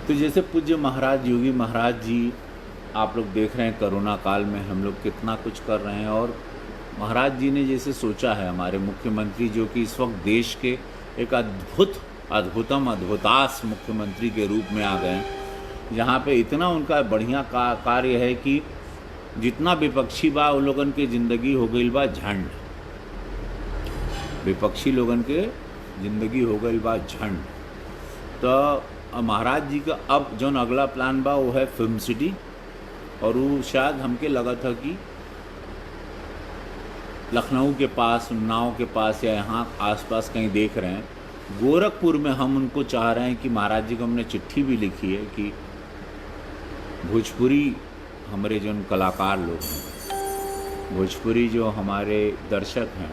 तो जैसे पूज्य महाराज योगी महाराज जी, आप लोग देख रहे हैं कोरोना काल में हम लोग कितना कुछ कर रहे हैं। और महाराज जी ने जैसे सोचा है, हमारे मुख्यमंत्री जो कि इस वक्त देश के एक अद्भुतास मुख्यमंत्री के रूप में आ गए हैं, जहाँ पे इतना उनका बढ़िया कार्य है कि जितना विपक्षी बा उन लोगन के ज़िंदगी हो गई बा झंड, विपक्षी लोगन के ज़िंदगी हो गई बा झंड। तो महाराज जी का अब जौन अगला प्लान बा वो है फिल्म सिटी, और वो शायद हमके लगा था कि लखनऊ के पास, उन्नाव के पास या यहाँ आसपास कहीं देख रहे हैं। गोरखपुर में हम उनको चाह रहे हैं कि महाराज जी को हमने चिट्ठी भी लिखी है कि भोजपुरी हमारे जो कलाकार लोग हैं, भोजपुरी जो हमारे दर्शक हैं,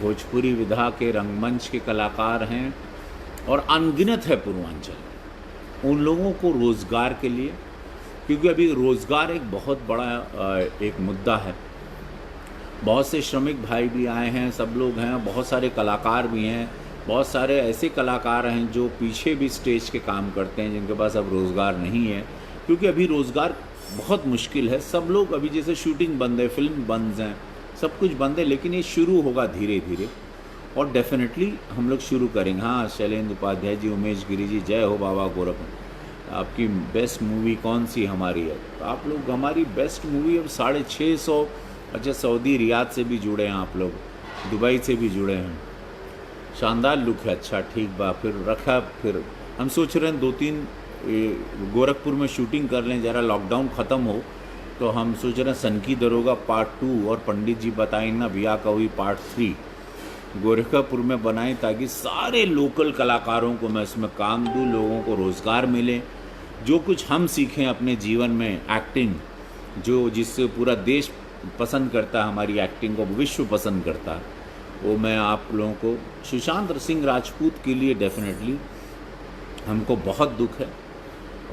भोजपुरी विधा के रंगमंच के कलाकार हैं और अनगिनत है पूर्वांचल, उन लोगों को रोज़गार के लिए, क्योंकि अभी रोज़गार एक बहुत बड़ा एक मुद्दा है। बहुत से श्रमिक भाई भी आए हैं, सब लोग हैं, बहुत सारे कलाकार भी हैं, बहुत सारे ऐसे कलाकार हैं जो पीछे भी स्टेज के काम करते हैं, जिनके पास अब रोज़गार नहीं है, क्योंकि अभी रोज़गार बहुत मुश्किल है। सब लोग अभी जैसे शूटिंग बंद है, फिल्म बंद हैं, सब कुछ बंद है, लेकिन ये शुरू होगा धीरे धीरे और डेफिनेटली हम लोग शुरू करेंगे। हाँ, शैलेंद्र उपाध्याय जी, उमेश गिरी जी, जय हो बाबा गोरखनाथ। आपकी बेस्ट मूवी कौन सी हमारी है? तो आप लोग, हमारी बेस्ट मूवी अब 650, अच्छा सऊदी रियाद से भी जुड़े हैं आप लोग, दुबई से भी जुड़े हैं, शानदार लुक है। अच्छा ठीक बा, फिर रखा, फिर हम सोच रहे हैं 2-3 गोरखपुर में शूटिंग कर लें, ज़रा लॉकडाउन ख़त्म हो तो हम सोच रहे हैं सनकी दरोगा पार्ट 2 और पंडित जी बताएं ना बिया कवि पार्ट 3 गोरखपुर में बनाएं, ताकि सारे लोकल कलाकारों को मैं इसमें काम दूँ, लोगों को रोज़गार मिले। जो कुछ हम सीखें अपने जीवन में, एक्टिंग, जो जिससे पूरा देश पसंद करता है, हमारी एक्टिंग को विश्व पसंद करता है, वो मैं आप लोगों को। सुशांत सिंह राजपूत के लिए डेफिनेटली हमको बहुत दुख है।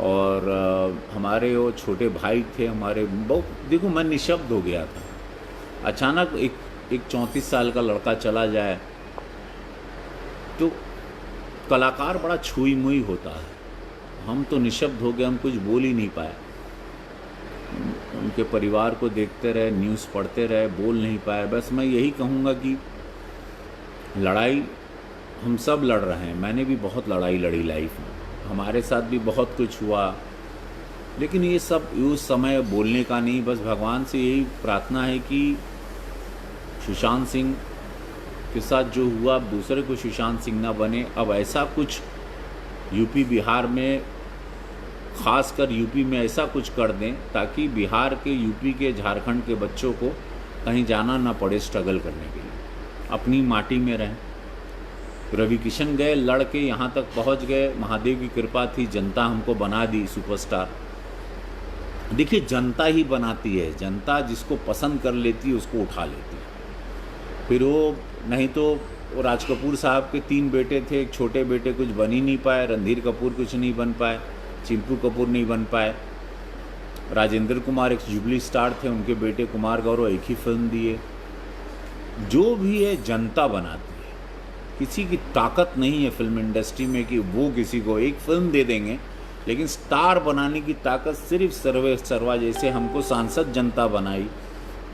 और हमारे वो छोटे भाई थे हमारे, बहुत, देखो मैं निशब्द हो गया था। अचानक एक 34 साल का लड़का चला जाए तो कलाकार बड़ा छुई मुई होता है। हम तो निशब्द हो गए, हम कुछ बोल ही नहीं पाए, उनके परिवार को देखते रहे, न्यूज़ पढ़ते रहे, बोल नहीं पाए। बस मैं यही कहूँगा कि लड़ाई हम सब लड़ रहे हैं, मैंने भी बहुत लड़ाई लड़ी लाइफ में, हमारे साथ भी बहुत कुछ हुआ, लेकिन ये सब उस समय बोलने का नहीं। बस भगवान से यही प्रार्थना है कि सुशांत सिंह के साथ जो हुआ, अब दूसरे को सुशांत सिंह ना बने। अब ऐसा कुछ यूपी बिहार में, ख़ासकर यूपी में ऐसा कुछ कर दें ताकि बिहार के, यूपी के, झारखंड के बच्चों को कहीं जाना ना पड़े स्ट्रगल करने के लिए, अपनी माटी में रहें। रवि किशन गए, लड़ के यहाँ तक पहुँच गए, महादेव की कृपा थी, जनता हमको बना दी सुपरस्टार। देखिए, जनता ही बनाती है, जनता जिसको पसंद कर लेती है उसको उठा लेती है। फिर वो, नहीं तो वो राज कपूर साहब के 3 बेटे थे, एक छोटे बेटे कुछ बन ही नहीं पाए, रणधीर कपूर कुछ नहीं बन पाए, चिंपू कपूर नहीं बन पाए, राजेंद्र कुमार एक जुबली स्टार थे, उनके बेटे कुमार गौरव एक ही फिल्म दिए। जो भी है जनता बनाती है, किसी की ताकत नहीं है फिल्म इंडस्ट्री में कि वो किसी को एक फिल्म दे देंगे, लेकिन स्टार बनाने की ताकत सिर्फ सर्वे सर्वा, जैसे हमको सांसद जनता बनाई,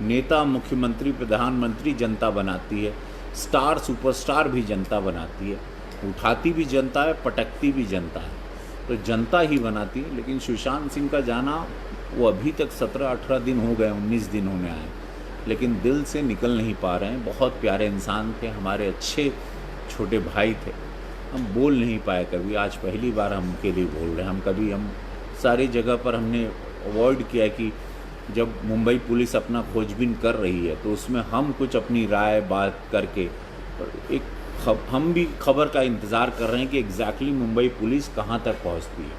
नेता, मुख्यमंत्री, प्रधानमंत्री जनता बनाती है, स्टार, सुपरस्टार भी जनता बनाती है, उठाती भी जनता है, पटकती भी जनता है, तो जनता ही बनाती है। लेकिन सुशांत सिंह का जाना, वो अभी तक 17-18 दिन हो गए, 19 दिन होने आए, लेकिन दिल से निकल नहीं पा रहे हैं। बहुत प्यारे इंसान थे, हमारे अच्छे छोटे भाई थे, हम बोल नहीं पाए कभी। आज पहली बार हम उनके लिए बोल रहे हैं। हम सारी जगह पर हमने अवॉइड किया कि जब मुंबई पुलिस अपना खोजबीन कर रही है तो उसमें हम कुछ अपनी राय बात करके, हम भी खबर का इंतज़ार कर रहे हैं कि एग्जैक्टली मुंबई पुलिस कहाँ तक पहुँचती है,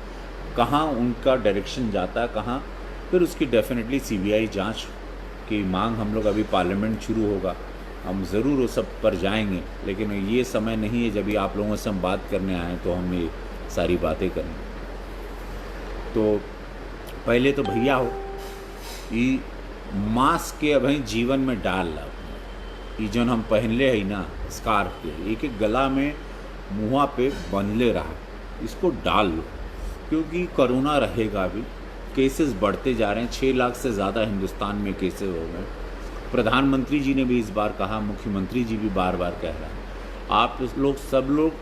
कहाँ उनका डायरेक्शन जाता है, कहाँ। फिर उसकी डेफिनेटली सीबीआई जांच की मांग, हम लोग, अभी पार्लियामेंट शुरू होगा, हम ज़रूर वो सब पर जाएंगे, लेकिन ये समय नहीं है जब भी आप लोगों से हम बात करने आए तो हम ये सारी बातें करें। तो पहले तो भैया हो, ये मास्क के अब जीवन में डाल ला, ये जो हम पहनले है ना स्कार्फ के, एक एक गला में मुँहा पे बंधले रहा, इसको डाल लो। क्योंकि कोरोना रहेगा भी, केसेस बढ़ते जा रहे हैं, 6 लाख से ज़्यादा हिंदुस्तान में केसेस हो गए। प्रधानमंत्री जी ने भी इस बार कहा, मुख्यमंत्री जी भी बार बार कह रहे हैं। आप लोग सब लोग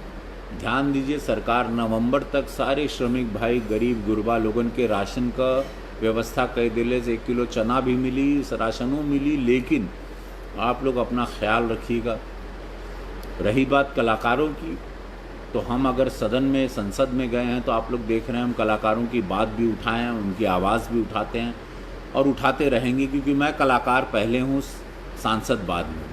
ध्यान दीजिए, सरकार नवंबर तक सारे श्रमिक भाई, गरीब गुरबा लोगन के राशन का व्यवस्था कर दिले से 1 किलो चना भी मिली, राशनों मिली, लेकिन आप लोग अपना ख्याल रखिएगा। रही बात कलाकारों की, तो हम अगर सदन में, संसद में गए हैं तो आप लोग देख रहे हैं हम कलाकारों की बात भी उठाए हैं, उनकी आवाज़ भी उठाते हैं और उठाते रहेंगे, क्योंकि मैं कलाकार पहले हूँ, सांसद बाद में।